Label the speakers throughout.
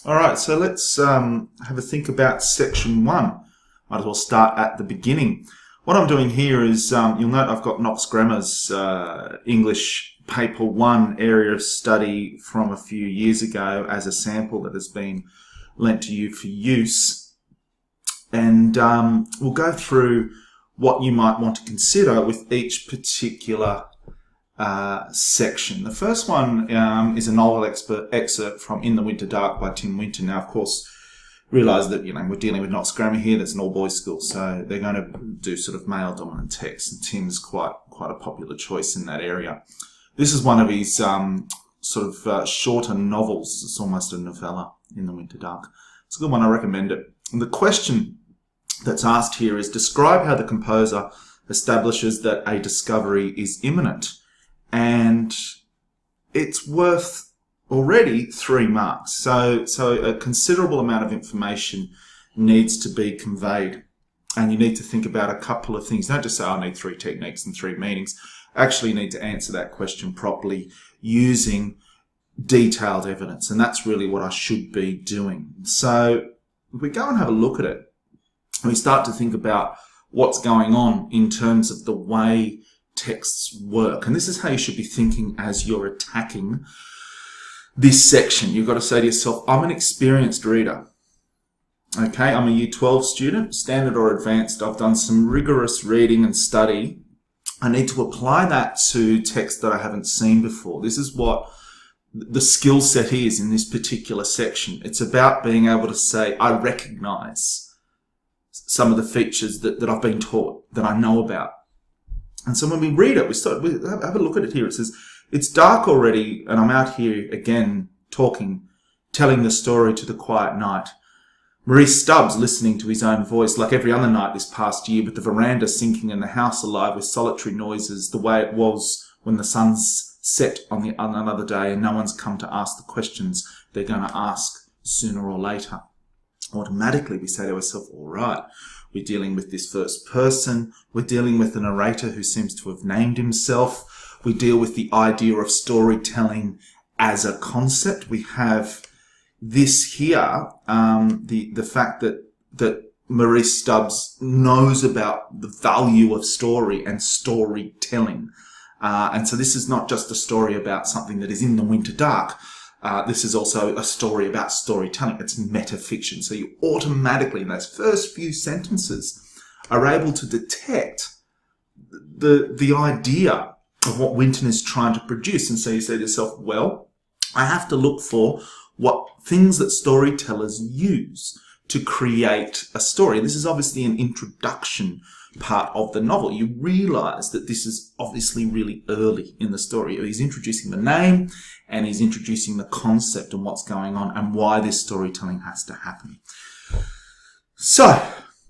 Speaker 1: All right, so let's have a think about section 1. Might as well start at the beginning. What I'm doing here is, you'll note I've got Knox Grammar's English Paper 1 area of study from a few years ago as a sample that has been lent to you for use. And we'll go through what you might want to consider with each particular section. The first one is a novel excerpt from In the Winter Dark by Tim Winton. Now, of course, realise that we're dealing with Knox Grammar here. That's an all-boys school, so they're going to do sort of male-dominant text, and Tim's quite a popular choice in that area. This is one of his shorter novels. It's almost a novella, In the Winter Dark. It's a good one. I recommend it. And the question that's asked here is, describe how the composer establishes that a discovery is imminent. And it's worth already 3 marks. So a considerable amount of information needs to be conveyed. And you need to think about a couple of things. Don't just say, I need 3 techniques and 3 meanings. Actually need to answer that question properly using detailed evidence. And that's really what I should be doing. So if we go and have a look at it, we start to think about what's going on in terms of the way texts work. And this is how you should be thinking as you're attacking this section. You've got to say to yourself, I'm an experienced reader. Okay, I'm a Year 12 student, standard or advanced. I've done some rigorous reading and study. I need to apply that to text that I haven't seen before. This is what the skill set is in this particular section. It's about being able to say, I recognize some of the features that I've been taught, that I know about. And so when we read it, we have a look at it here. It says, it's dark already, and I'm out here again talking, telling the story to the quiet night. Maurice Stubbs listening to his own voice like every other night this past year, with the veranda sinking and the house alive with solitary noises, the way it was when the sun's set on another day and no one's come to ask the questions they're going to ask sooner or later. Automatically we say to ourselves, all right, we're dealing with this first person. We're dealing with a narrator who seems to have named himself. We deal with the idea of storytelling as a concept. We have this here, the fact that Maurice Stubbs knows about the value of story and storytelling. And so this is not just a story about something that is in the winter dark. This is also a story about storytelling. It's metafiction. So you automatically, in those first few sentences, are able to detect the idea of what Winton is trying to produce. And so you say to yourself, well, I have to look for what things that storytellers use to create a story. This is obviously an introduction part of the novel. You realise that this is obviously really early in the story. He's introducing the name and he's introducing the concept and what's going on and why this storytelling has to happen. So,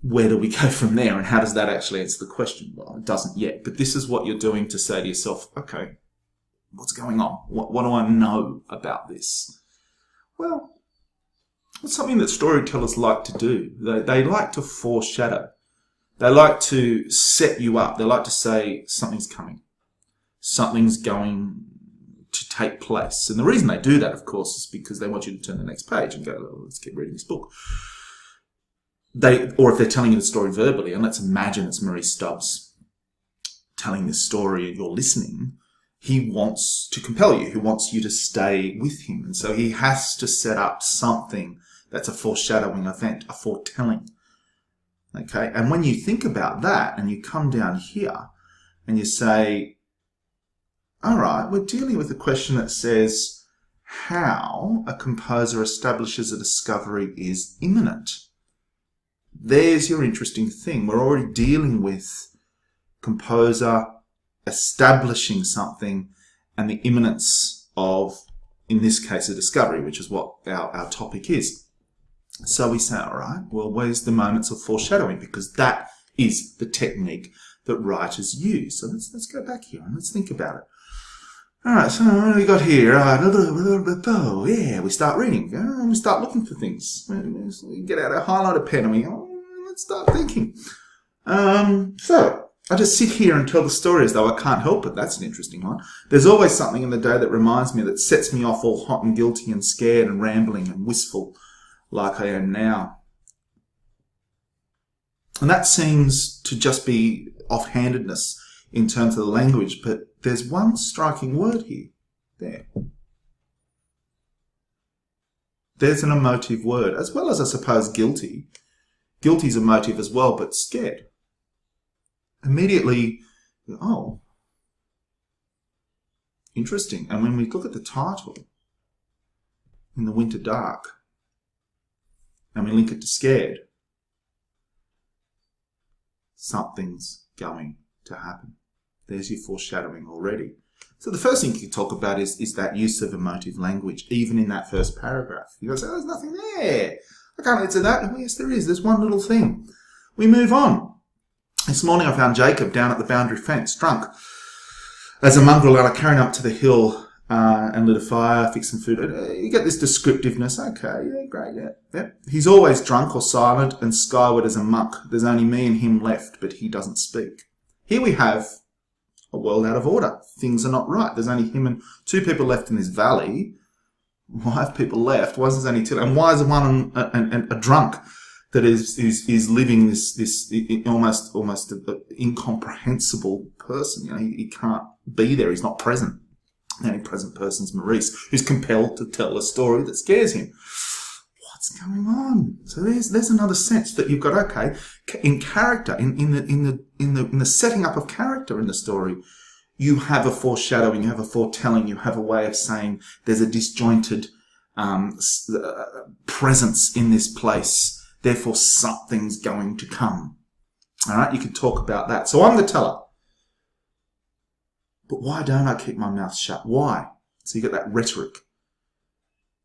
Speaker 1: where do we go from there, and how does that actually answer the question? Well, it doesn't yet, but this is what you're doing to say to yourself, okay, what's going on? What do I know about this? Well, it's something that storytellers like to do. They like to foreshadow. They like to set you up. They like to say something's coming. Something's going to take place. And the reason they do that, of course, is because they want you to turn the next page and go, oh, let's keep reading this book. Or if they're telling you the story verbally, and let's imagine it's Maurice Stubbs telling this story and you're listening, he wants to compel you. He wants you to stay with him. And so he has to set up something that's a foreshadowing event, a foretelling. Okay, and when you think about that and you come down here and you say, all right, we're dealing with a question that says how a composer establishes a discovery is imminent. There's your interesting thing. We're already dealing with composer establishing something and the imminence of, in this case, a discovery, which is what our topic is. So we say, all right, well, where's the moments of foreshadowing? Because that is the technique that writers use. So let's go back here and let's think about it. All right, so what have we got here? Yeah, we start reading. We start looking for things. We get out our highlighter pen and let's start thinking. So I just sit here and tell the story as though I can't help it. That's an interesting one. There's always something in the day that reminds me, that sets me off all hot and guilty and scared and rambling and wistful like I am now. And that seems to just be offhandedness in terms of the language, but there's one striking word here. There. There's an emotive word, as well as, I suppose, guilty. Guilty's emotive as well, but scared. Immediately, oh, interesting. And when we look at the title, In the Winter Dark, and we link it to scared, something's going to happen. There's your foreshadowing already. So the first thing you can talk about is that use of emotive language, even in that first paragraph. You go say, oh, there's nothing there. I can't answer that. Oh, yes, there is. There's one little thing. We move on. This morning I found Jacob down at the boundary fence, drunk. As a mongrel, I carried him up to the hill and lit a fire, fixed some food. You get this descriptiveness. Okay, yeah, great, yeah. He's always drunk or silent and skyward as a monk. There's only me and him left, but he doesn't speak. Here we have a world out of order. Things are not right. There's only him and two people left in this valley. Why have people left? Why is there only two? And why is there one a drunk that is living this almost incomprehensible person? You know, he can't be there. He's not present. The only present person's Maurice, who's compelled to tell a story that scares him. What's going on? So there's another sense that you've got. Okay, in character, in the setting up of character in the story, you have a foreshadowing, you have a foretelling, you have a way of saying there's a disjointed presence in this place. Therefore, something's going to come. All right, you can talk about that. So I'm the teller. But why don't I keep my mouth shut? Why? So you get that rhetoric.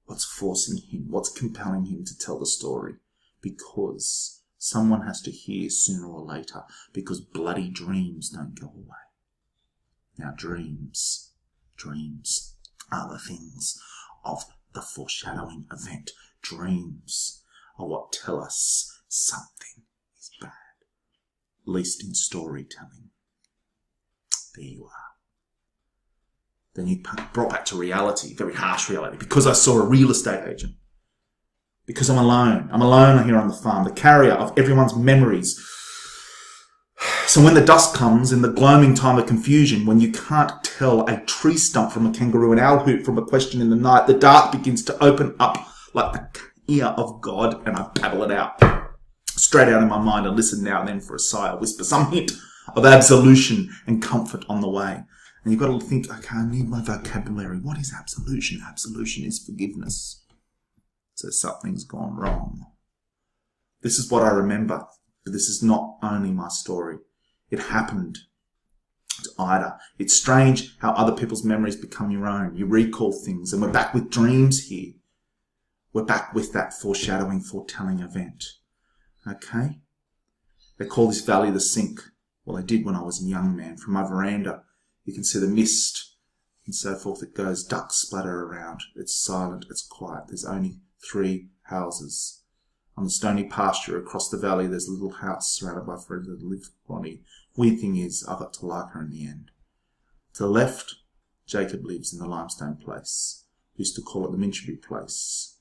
Speaker 1: What's forcing him? What's compelling him to tell the story? Because someone has to hear sooner or later. Because bloody dreams don't go away. Now dreams are the things of the foreshadowing event. Dreams are what tell us something is bad. At least in storytelling. There you are. Then you brought back to reality, very harsh reality, because I saw a real estate agent. Because I'm alone. I'm alone here on the farm, the carrier of everyone's memories. So when the dusk comes, in the gloaming time of confusion, when you can't tell a tree stump from a kangaroo, an owl hoot from a question in the night, the dark begins to open up like the ear of God, and I babble it out. Straight out in my mind, I listen now and then for a sigh, a whisper, some hint of absolution and comfort on the way. And you've got to think, okay, I need my vocabulary. What is absolution? Absolution is forgiveness. So something's gone wrong. This is what I remember, but this is not only my story. It happened to Ida. It's strange how other people's memories become your own. You recall things, and we're back with dreams here. We're back with that foreshadowing, foretelling event. Okay? They call this valley the Sink. Well, they did when I was a young man. From my veranda, you can see the mist and so forth. It goes, ducks splatter around. It's silent, it's quiet. There's only 3 houses. On the stony pasture across the valley, there's a little house surrounded by friends that live Ronnie. Weird thing is, I got to like her in the end. To the left, Jacob lives in the limestone place. We used to call it the Minchby place.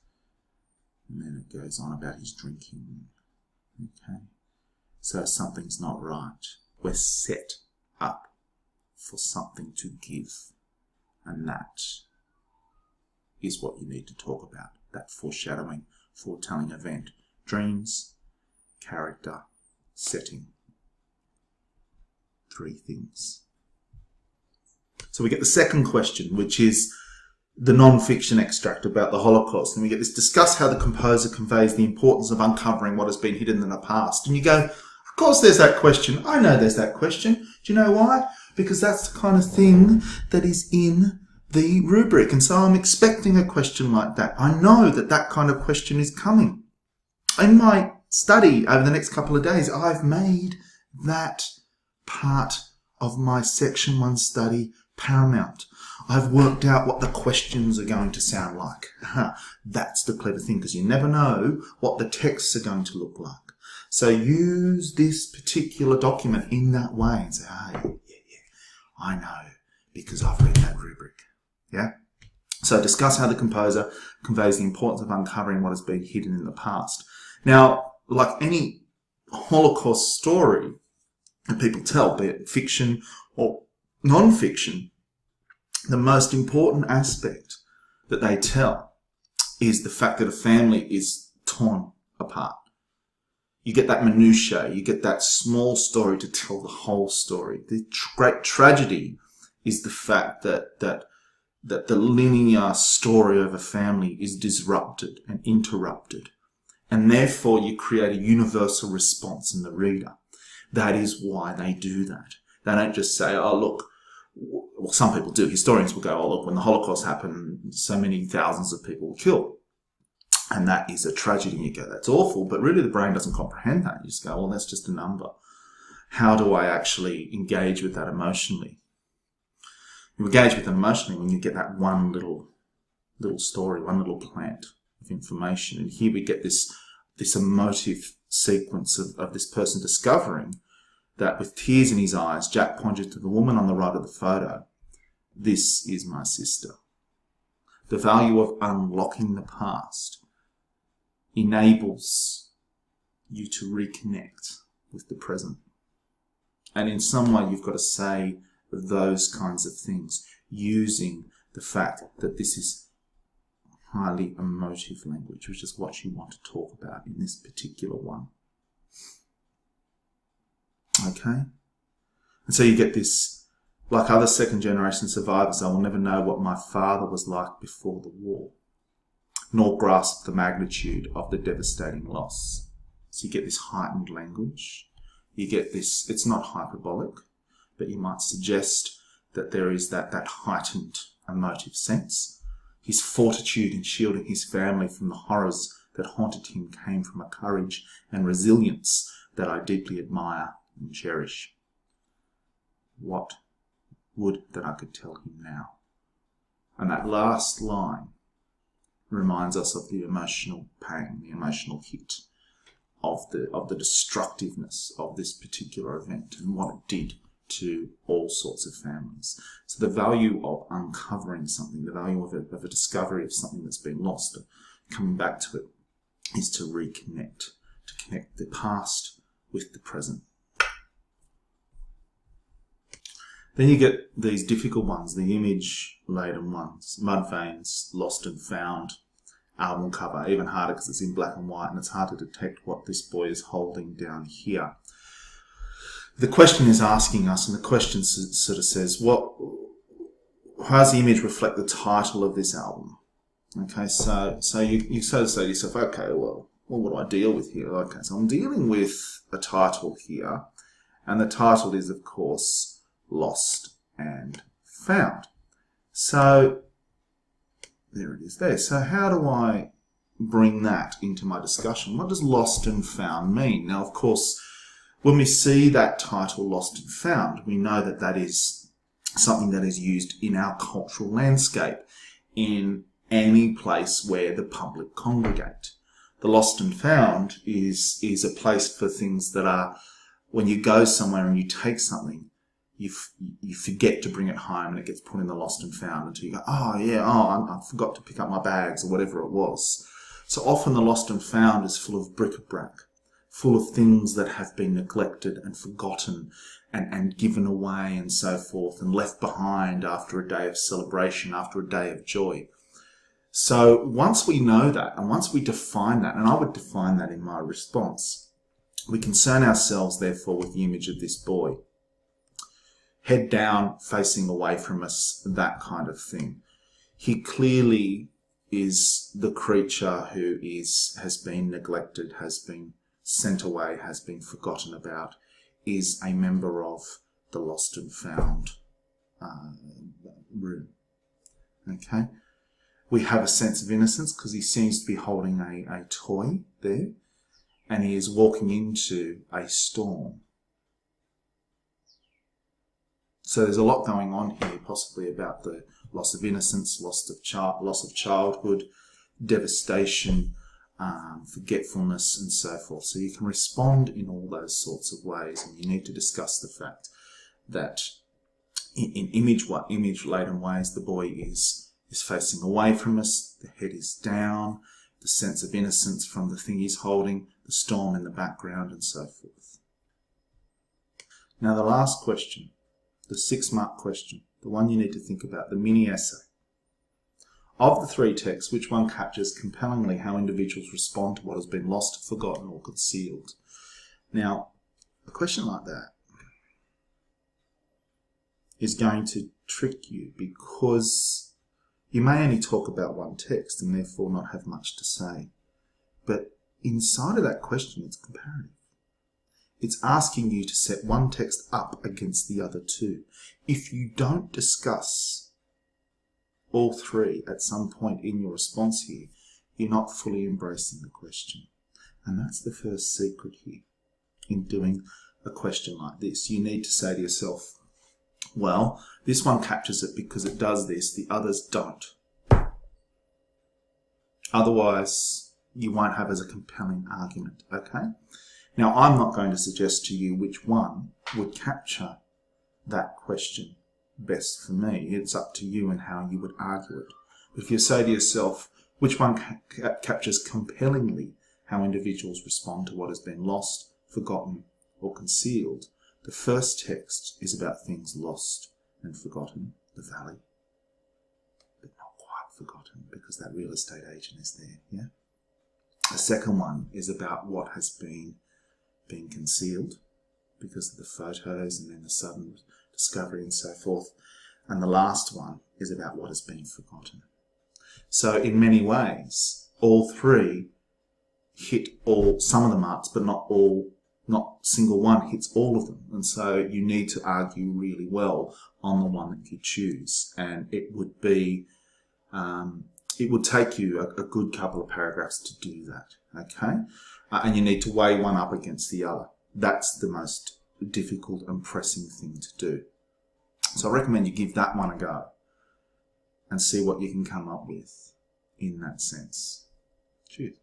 Speaker 1: And then it goes on about his drinking. Okay. So something's not right. We're set up for something to give. And that is what you need to talk about. That foreshadowing, foretelling event. Dreams, character, setting. 3 things. So we get the second question, which is the non-fiction extract about the Holocaust. And we get this, discuss how the composer conveys the importance of uncovering what has been hidden in the past. And you go, of course there's that question. I know there's that question. Do you know why? Because that's the kind of thing that is in the rubric. And so I'm expecting a question like that. I know that that kind of question is coming. In my study over the next couple of days, I've made that part of my Section 1 study paramount. I've worked out what the questions are going to sound like. That's the clever thing, because you never know what the texts are going to look like. So use this particular document in that way and say, I know because I've read that rubric. Yeah? So discuss how the composer conveys the importance of uncovering what has been hidden in the past. Now, like any Holocaust story that people tell, be it fiction or non-fiction, the most important aspect that they tell is the fact that a family is torn apart. You get that minutiae, you get that small story to tell the whole story. The great tragedy is the fact that the linear story of a family is disrupted and interrupted. And therefore you create a universal response in the reader. That is why they do that. They don't just say, oh, look, well, some people do. Historians will go, oh, look, when the Holocaust happened, so many thousands of people were killed. And that is a tragedy. And you go, that's awful. But really the brain doesn't comprehend that. You just go, well, that's just a number. How do I actually engage with that emotionally? You engage with it emotionally when you get that one little story, one little plant of information. And here we get this emotive sequence of this person discovering that with tears in his eyes, Jack pointed to the woman on the right of the photo. This is my sister. The value of unlocking the past enables you to reconnect with the present. And in some way, you've got to say those kinds of things using the fact that this is highly emotive language, which is what you want to talk about in this particular one. Okay? And so you get this, like other second-generation survivors, I will never know what my father was like before the war, nor grasp the magnitude of the devastating loss. So you get this heightened language. You get this, it's not hyperbolic, but you might suggest that there is that heightened emotive sense. His fortitude in shielding his family from the horrors that haunted him came from a courage and resilience that I deeply admire and cherish. What would that I could tell him now? And that last line reminds us of the emotional pain, the emotional hit of the destructiveness of this particular event and what it did to all sorts of families. So the value of uncovering something, the value of a discovery of something that's been lost, coming back to it, is to reconnect, to connect the past with the present. Then you get these difficult ones, the image-laden ones, Mudvayne's Lost and Found album cover, even harder because it's in black and white and it's hard to detect what this boy is holding down here. The question is asking us, and the question sort of says, how does the image reflect the title of this album? Okay, so you sort of say to yourself, okay, well, what do I deal with here? Okay, so I'm dealing with a title here, and the title is, of course, Lost and Found. So there it is there. So how do I bring that into my discussion? What does Lost and Found mean? Now, of course, when we see that title, Lost and Found, we know that that is something that is used in our cultural landscape in any place where the public congregate. The Lost and Found is a place for things that are, when you go somewhere and you take something, you forget to bring it home and it gets put in the Lost and Found until you go, I forgot to pick up my bags or whatever it was. So often the Lost and Found is full of bric-a-brac, full of things that have been neglected and forgotten and given away and so forth and left behind after a day of celebration, after a day of joy. So once we know that and once we define that, and I would define that in my response, we concern ourselves therefore with the image of this boy. Head down, facing away from us, that kind of thing. He clearly is the creature who has been neglected, has been sent away, has been forgotten about, is a member of the Lost and Found room. Okay? We have a sense of innocence because he seems to be holding a toy there, and he is walking into a storm. So there's a lot going on here, possibly about the loss of innocence, loss of childhood, devastation, forgetfulness, and so forth. So you can respond in all those sorts of ways, and you need to discuss the fact that in image-laden ways, the boy is facing away from us, the head is down, the sense of innocence from the thing he's holding, the storm in the background, and so forth. Now the last question, the 6-mark question, the one you need to think about, the mini-essay. Of the 3 texts, which one captures compellingly how individuals respond to what has been lost, forgotten, or concealed? Now, a question like that is going to trick you because you may only talk about one text and therefore not have much to say. But inside of that question, it's comparative. It's asking you to set one text up against the other 2. If you don't discuss all 3 at some point in your response here, you're not fully embracing the question. And that's the first secret here in doing a question like this. You need to say to yourself, well, this one captures it because it does this, the others don't. Otherwise, you won't have as a compelling argument, okay? Now, I'm not going to suggest to you which one would capture that question best for me. It's up to you and how you would argue it. But if you say to yourself, which one captures compellingly how individuals respond to what has been lost, forgotten, or concealed, the first text is about things lost and forgotten, the valley, but not quite forgotten because that real estate agent is there, yeah? The second one is about what has been concealed because of the photos and then the sudden discovery and so forth. And the last one is about what has been forgotten. So in many ways, all 3 hit some of the marks, but not single one hits all of them. And so you need to argue really well on the one that you choose. And it would be, it would take you a good couple of paragraphs to do that, okay? And you need to weigh one up against the other. That's the most difficult and pressing thing to do. So I recommend you give that one a go and see what you can come up with in that sense. Cheers.